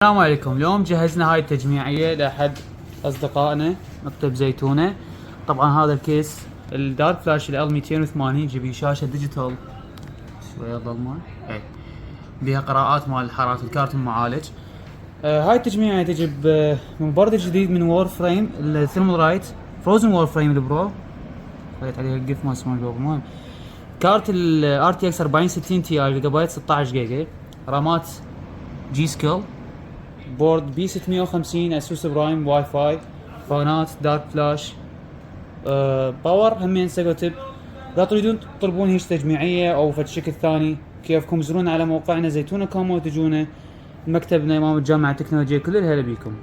السلام عليكم. اليوم جهزنا هاي التجميعية لأحد أصدقائنا مكتب زيتونة. طبعا هذا الكيس الدارك فلاش ال 280 يجي بيه شاشة ديجيتال شوية ظلمة بيها قراءات مال حرارة الكارت المعالج. هاي التجميعية تجي من برد جديد من وور فريم الثيرمال رايت فروزن وور فريم البرو. خليت عليها القف ما اسمه الجوجل. المهم كارت ال RTX 4060 تي جيجا بايت 16 جيجا رامات جي سكيل بورد بي 650 اسوس برايم واي فاي فانات دارك فلاش باور همين سيجو تيب. اذا تريدون تطلبون هيش تجميعيه او فد شكل ثاني كيفكم زورون على موقعنا زيتونة كوم وتجونا مكتبنا امام الجامعه التكنولوجيه. كل الهلا بيكم.